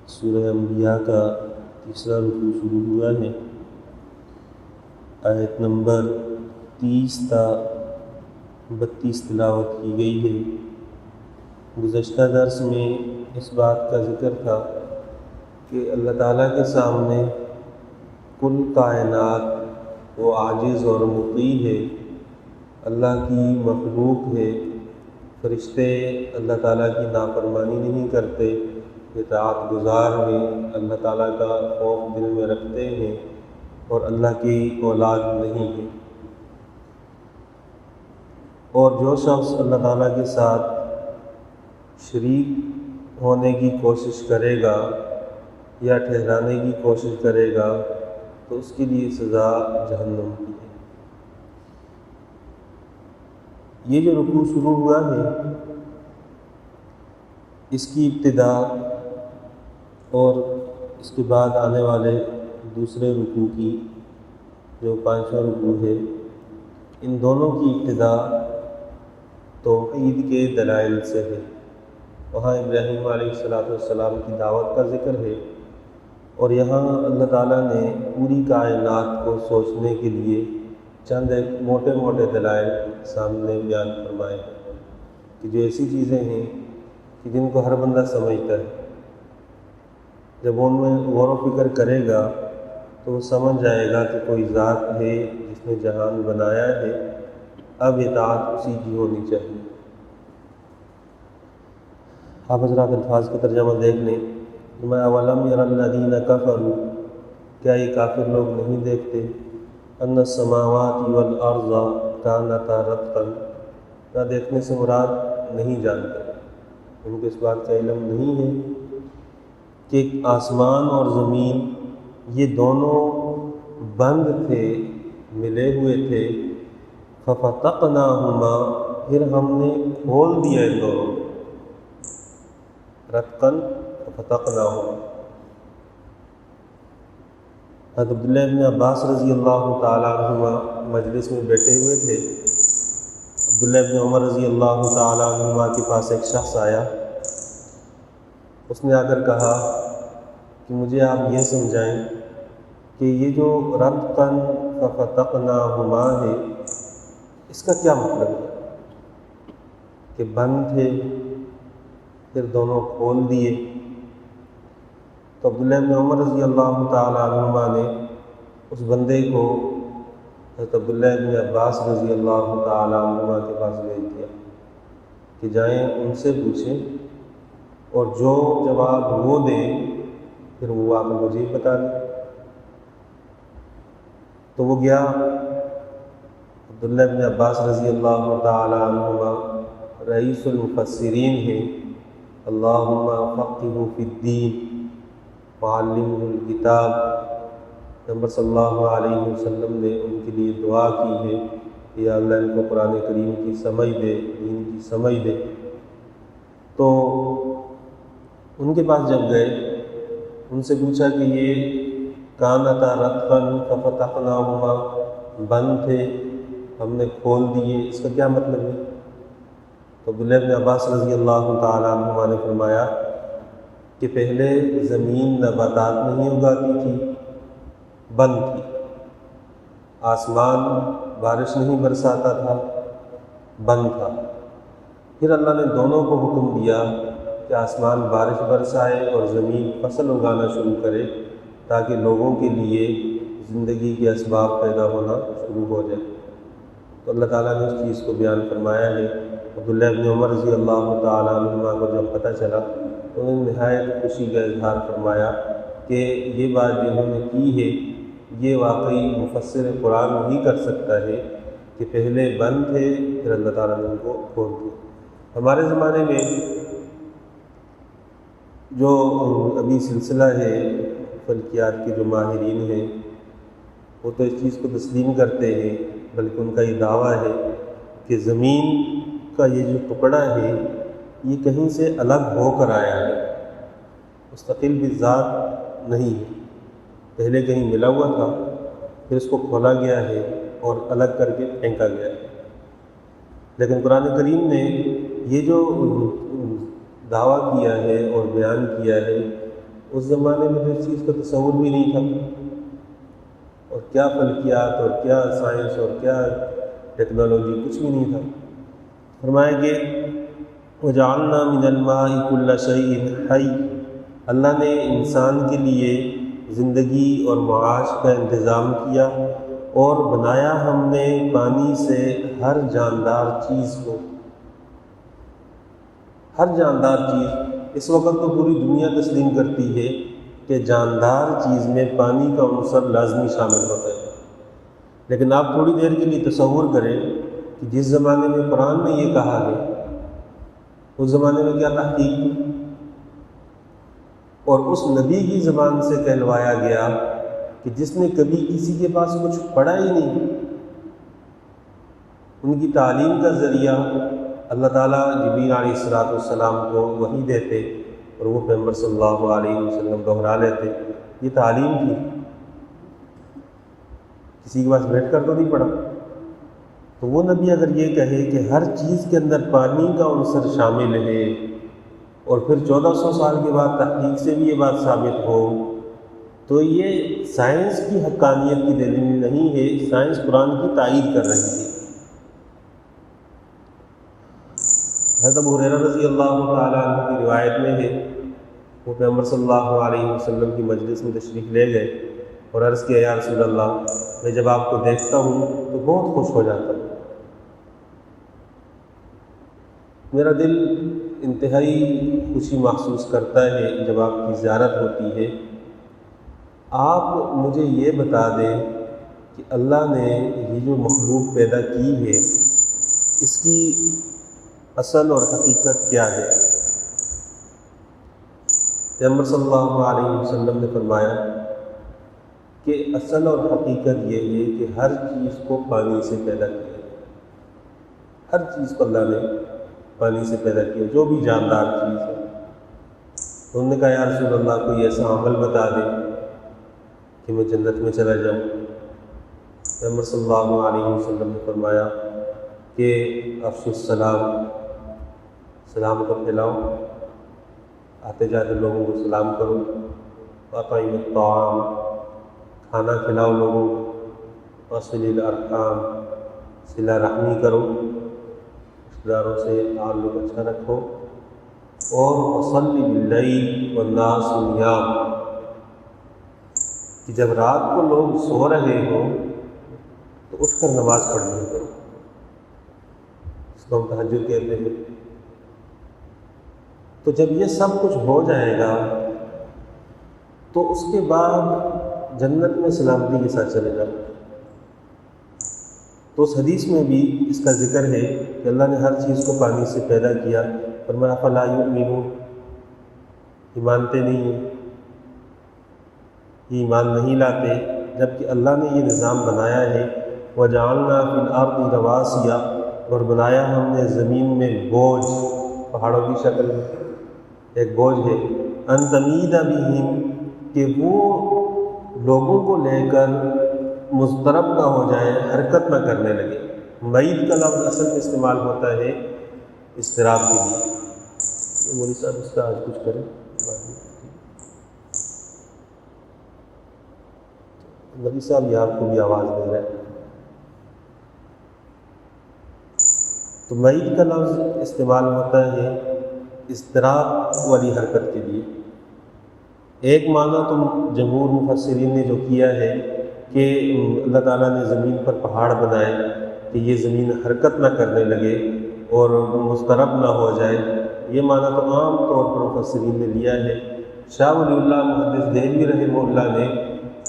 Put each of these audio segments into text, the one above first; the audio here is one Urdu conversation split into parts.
سورہ انبیاء کا تیسرا رکوع شروع ہوا ہے۔ آیت نمبر 30 تا 32 تلاوت کی گئی ہے۔ گزشتہ درس میں اس بات کا ذکر تھا کہ اللہ تعالیٰ کے سامنے کل کائنات وہ عاجز اور مطیع ہے، اللہ کی مخلوق ہے۔ فرشتے اللہ تعالیٰ کی نافرمانی نہیں کرتے، اطاعت گزار ہیں، اللہ تعالیٰ کا خوف دل میں رکھتے ہیں اور اللہ کی اولاد نہیں ہے۔ اور جو شخص اللہ تعالیٰ کے ساتھ شریک ہونے کی کوشش کرے گا یا ٹھہرانے کی کوشش کرے گا تو اس کے لیے سزا جہنم کی ہے۔ یہ جو رکوع شروع ہوا ہے اس کی ابتدا اور اس کے بعد آنے والے دوسرے رکوع کی جو 5واں رکوع ہے، ان دونوں کی ابتدا توحید کے دلائل سے ہے۔ وہاں ابراہیم علیہ السلام کی دعوت کا ذکر ہے اور یہاں اللہ تعالیٰ نے پوری کائنات کو سوچنے کے لیے چند ایک موٹے موٹے دلائل سامنے بیان فرمائے ہیں کہ جو ایسی چیزیں ہیں کہ جن کو ہر بندہ سمجھتا ہے، جب ان میں غور و فکر کرے گا تو وہ سمجھ جائے گا کہ کوئی ذات ہے جس نے جہان بنایا ہے، اب اطاعت اسی کی ہونی چاہیے۔ آپ حضرات الفاظ کا ترجمہ دیکھ لیں۔ اولم یر الذین کفروا، کیا یہ کافر لوگ نہیں دیکھتے؟ ان السماوات والارض کانتا رتقا، نہ دیکھنے سے مراد نہیں جانتے، ان کو اس بات کا علم نہیں ہے کہ آسمان اور زمین یہ دونوں بند تھے، ملے ہوئے تھے، ففتقناہما، پھر ہم نے کھول دیا ان دونوں کو، رتقا ففتقناہما۔ حضرت عبداللہ ابن عباس رضی اللہ تعالیٰ عنہما مجلس میں بیٹھے ہوئے تھے۔ عبداللہ ابن عمر رضی اللہ تعالیٰ عنہما کے پاس ایک شخص آیا، اس نے آ کر کہا کہ مجھے آپ یہ سمجھائیں کہ یہ جو رتقا ففتقناہما ہے اس کا کیا مطلب ہے کہ بند تھے پھر دونوں کھول دیے؟ تو عبداللہ ابن عمر رضی اللہ تعالیٰ عنہما نے اس بندے کو حضرت عبداللہ ابن عباس رضی اللہ تعالیٰ عنہما کے پاس بھیج دیا کہ جائیں ان سے پوچھیں اور جو جواب وہ دیں پھر وہ آپ مجھے ہی بتا دیں۔ تو وہ گیا، عبداللہ ابن عباس رضی اللہ تعالیٰ عنہما رئیس المفسرین ہیں، اللہم فقہہ فی الدین معلمہ الکتاب، پیغمبر صلی اللہ علیہ وسلم نے ان کے لیے دعا کی ہے کہ یا اللہ ان کو قرآن کریم کی سمجھ دے، دین کی سمجھ دے۔ تو ان کے پاس جب گئے، ان سے پوچھا کہ یہ کانتا رتقا ففتقناہما، بند تھے ہم نے کھول دیے، اس کا کیا مطلب ہے؟ تو عبداللہ ابن عباس رضی اللہ تعالیٰ عنہما نے فرمایا کہ پہلے زمین نباتات نہیں اگاتی تھی، بند تھی، آسمان بارش نہیں برساتا تھا، بند تھا، پھر اللہ نے دونوں کو حکم دیا کہ آسمان بارش برسائے اور زمین فصل اگانا شروع کرے تاکہ لوگوں کے لیے زندگی کے اسباب پیدا ہونا شروع ہو جائے۔ تو اللہ تعالیٰ نے اس چیز کو بیان فرمایا ہے۔ عبداللہ ابن عمر رضی اللہ تعالیٰ عنہما کو جب پتہ چلا تو انہوں نے نہایت خوشی کا اظہار فرمایا کہ یہ بات جو انہوں نے کی ہے یہ واقعی مفسر قرآن نہیں کر سکتا ہے کہ پہلے بند تھے پھر اللہ تعالیٰ نے ان کو کھول دیا۔ ہمارے زمانے میں جو ابھی سلسلہ ہے فلکیات کے جو ماہرین ہیں وہ تو اس چیز کو تسلیم کرتے ہیں، بلکہ ان کا یہ دعویٰ ہے کہ زمین کا یہ جو ٹکڑا ہے یہ کہیں سے الگ ہو کر آیا ہے، مستقل بھی ذات نہیں ہے، پہلے کہیں ملا ہوا تھا پھر اس کو کھولا گیا ہے اور الگ کر کے پھینکا گیا ہے۔ لیکن قرآن کریم نے یہ جو دعویٰ کیا ہے اور بیان کیا ہے اس زمانے میں تو اس چیز کا تصور بھی نہیں تھا، اور کیا فلکیات اور کیا سائنس اور کیا ٹیکنالوجی، کچھ بھی نہیں تھا۔ فرمایا کہ وَجَعَلْنَا مِنَ الْمَاءِ كُلَّ شَيْءٍ حَيٍّ، اللہ نے انسان کے لیے زندگی اور معاش کا انتظام کیا، اور بنایا ہم نے پانی سے ہر جاندار چیز کو۔ ہر جاندار چیز، اس وقت تو پوری دنیا تسلیم کرتی ہے کہ جاندار چیز میں پانی کا عنصر لازمی شامل ہوتا ہے، لیکن آپ تھوڑی دیر کے لیے تصور کریں کہ جس زمانے میں قرآن نے یہ کہا ہے، اس زمانے میں کیا تحقیق تھی، اور اس نبی کی زبان سے کہلوایا گیا کہ جس نے کبھی کسی کے پاس کچھ پڑھا ہی نہیں، ان کی تعلیم کا ذریعہ اللہ تعالیٰ جبریل علیہ السلام کو وحی دیتے، اور وہ پیغمبر صلی اللہ علیہ وسلم دہرا لیتے۔ یہ تعلیم تھی، کسی کے پاس بیٹھ کر تو نہیں پڑھا۔ تو وہ نبی اگر یہ کہے کہ ہر چیز کے اندر پانی کا عنصر شامل ہے، اور پھر 1400 سال کے بعد تحقیق سے بھی یہ بات ثابت ہو، تو یہ سائنس کی حقانیت کی دلیل نہیں ہے، سائنس قرآن کی تائید کر رہی ہے۔ حضرت ابو ہریرہ رضی اللہ تعالیٰ عنہ کی روایت میں ہے، وہ پیغمبر صلی اللہ علیہ وسلم کی مجلس میں تشریف لے گئے اور عرض کیا، یا رسول اللہ، میں جب آپ کو دیکھتا ہوں تو بہت خوش ہو جاتا ہوں، میرا دل انتہائی خوشی محسوس کرتا ہے جب آپ کی زیارت ہوتی ہے۔ آپ مجھے یہ بتا دیں کہ اللہ نے یہ جو مخلوق پیدا کی ہے، اس کی اصل اور حقیقت کیا ہے؟ پیغمبر صلی اللہ علیہ وسلم نے فرمایا کہ اصل اور حقیقت یہ ہے کہ ہر چیز کو پانی سے پیدا کیا، ہر چیز کو اللہ نے پانی سے پیدا کیا، جو بھی جاندار چیز ہے۔ انہوں نے کہا، یا رسول اللہ، کوئی ایسا عمل بتا دیں کہ میں جنت میں چلا جاؤں۔ پیغمبر صلی اللہ علیہ وسلم نے فرمایا کہ افشوا السلام، سلام کو پھیلاؤ، آتے جاتے لوگوں کو سلام کرو، وَأَطْعِمُوا الطَّعَامَ، کھانا کھلاؤ لوگوں کو، وَصِلِ الْأَرْحَامَ، صلہ رحمی کرو، رشتہ داروں سے تعلق اچھا رکھو، اور وَصَلِّ بِاللَّيْلِ وَالنَّاسُ نِيَامٌ، کہ جب رات کو لوگ سو رہے ہوں تو اٹھ کر نماز پڑھنی کرو، اس کو ہم تہجد کہتے ہیں۔ تو جب یہ سب کچھ ہو جائے گا تو اس کے بعد جنت میں سلامتی کے ساتھ چلے جاؤ۔ تو اس حدیث میں بھی اس کا ذکر ہے کہ اللہ نے ہر چیز کو پانی سے پیدا کیا، فرمایا فَلَا يُؤْمِنُونَ، یہ مانتے نہیں ہیں، یہ ایمان نہیں لاتے، جبکہ اللہ نے یہ نظام بنایا ہے۔ وَجَعَلْنَا فِي الْأَرْضِ رَوَاسِيَ، اور بنایا ہم نے زمین میں بوجھ، پہاڑوں کی شکل میں ایک بوجھ ہے، أَن تَمِيدَ بِهِمْ، کہ وہ لوگوں کو لے کر مضطرب نہ ہو جائے، حرکت نہ کرنے لگے۔ معید کا لفظ اصل میں استعمال ہوتا ہے اضطراب کے لیے۔ یہ مولوی صاحب اس کا آج کچھ کریں، نبی صاحب یہ آپ کو بھی آواز دے رہے ہیں۔ تو معید کا لفظ استعمال ہوتا ہے اضطراب والی حرکت کے لیے۔ ایک معنی تو جمہور مفسرین نے جو کیا ہے کہ اللہ تعالیٰ نے زمین پر پہاڑ بنائے کہ یہ زمین حرکت نہ کرنے لگے اور مضطرب نہ ہو جائے، یہ معنی تو عام طور پر مفسرین نے لیا ہے۔ شاہ ولی اللہ محدث دہلوی رحمہ اللہ نے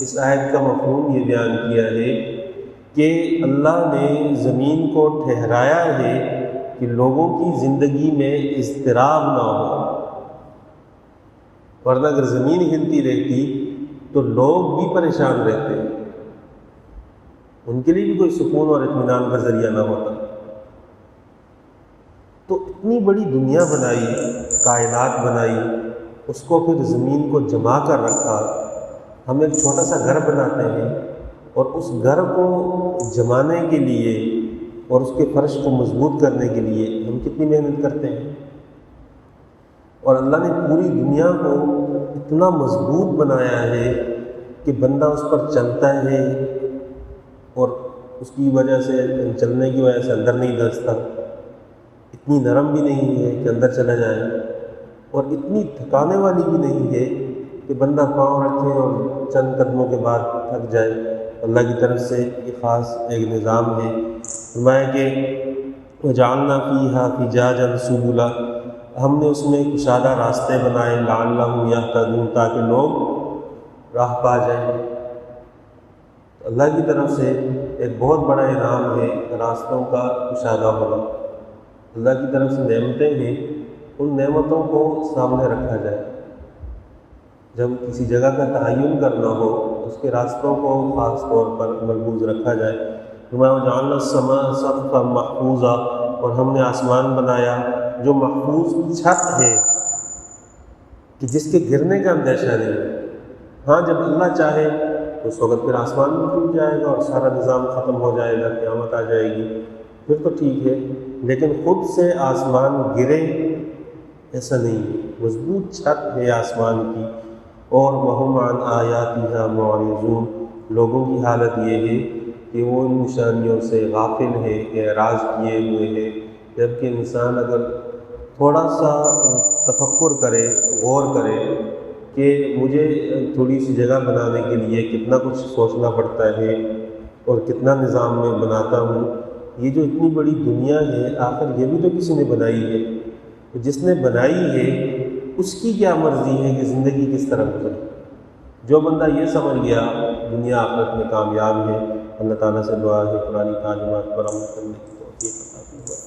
اس آیت کا مفہوم یہ بیان کیا ہے کہ اللہ نے زمین کو ٹھہرایا ہے کہ لوگوں کی زندگی میں اضطراب نہ ہو، ورنہ اگر زمین ہلتی رہتی تو لوگ بھی پریشان رہتے، ان کے لیے بھی کوئی سکون اور اطمینان کا ذریعہ نہ ہوتا۔ تو اتنی بڑی دنیا بنائی، کائنات بنائی، اس کو پھر زمین کو جما کر رکھا۔ ہم ایک چھوٹا سا گھر بناتے ہیں اور اس گھر کو جمانے کے لیے اور اس کے فرش کو مضبوط کرنے کے لیے ہم کتنی محنت کرتے ہیں۔ اور اللہ نے پوری دنیا کو اتنا مضبوط بنایا ہے کہ بندہ اس پر چلتا ہے اور اس کی وجہ سے چلنے کی وجہ سے اندر نہیں دھنستا، اتنی نرم بھی نہیں ہے کہ اندر چلا جائے، اور اتنی تھکانے والی بھی نہیں ہے کہ بندہ پاؤں رکھے اور چند قدموں کے بعد تھک جائے۔ اللہ کی طرف سے یہ خاص ایک نظام ہے۔ فرمایا کہ وَجَعَلْنَا فِيهَا فِجَاجًا سُبُلًا، ہم نے اس میں کشادہ راستے بنائے، لعلہم یہتدون، تاکہ لوگ راہ پا جائیں۔ اللہ کی طرف سے ایک بہت بڑا انعام ہے راستوں کا کشادہ ہونا۔ اللہ کی طرف سے نعمتیں ہیں، ان نعمتوں کو سامنے رکھا جائے۔ جب کسی جگہ کا تعین کرنا ہو اس کے راستوں کو خاص طور پر ملحوظ رکھا جائے۔ وَجَعَلْنَا السَّمَاءَ سَقْفًا مَحْفُوظًا، اور ہم نے آسمان بنایا جو محفوظ چھت ہے کہ جس کے گرنے کا اندیشہ نہیں ہے۔ ہاں جب اللہ چاہے تو اس وقت پھر آسمان بھی ٹوٹ جائے گا اور سارا نظام ختم ہو جائے گا، قیامت آ جائے گی، پھر تو ٹھیک ہے، لیکن خود سے آسمان گرے ایسا نہیں ہے، مضبوط چھت ہے آسمان کی۔ اور وَهُمْ عَنْ آيَاتِهَا مُعْرِضُونَ، لوگوں کی حالت یہ ہے کہ وہ ان نشانیوں سے غافل ہے، اعراض کیے ہوئے ہیں۔ جبکہ انسان اگر تھوڑا سا تفکر کرے، غور کرے کہ مجھے تھوڑی سی جگہ بنانے کے لیے کتنا کچھ سوچنا پڑتا ہے اور کتنا نظام میں بناتا ہوں، یہ جو اتنی بڑی دنیا ہے آخر یہ بھی تو کسی نے بنائی ہے، تو جس نے بنائی ہے اس کی کیا مرضی ہے کہ زندگی کس طرح گزرے۔ جو بندہ یہ سمجھ گیا دنیا آخرت میں کامیاب ہے۔ اللہ تعالیٰ سے دعا ہے قرآن تعلیمات پر عمل کرنے کی توفیق عطا فرمائے۔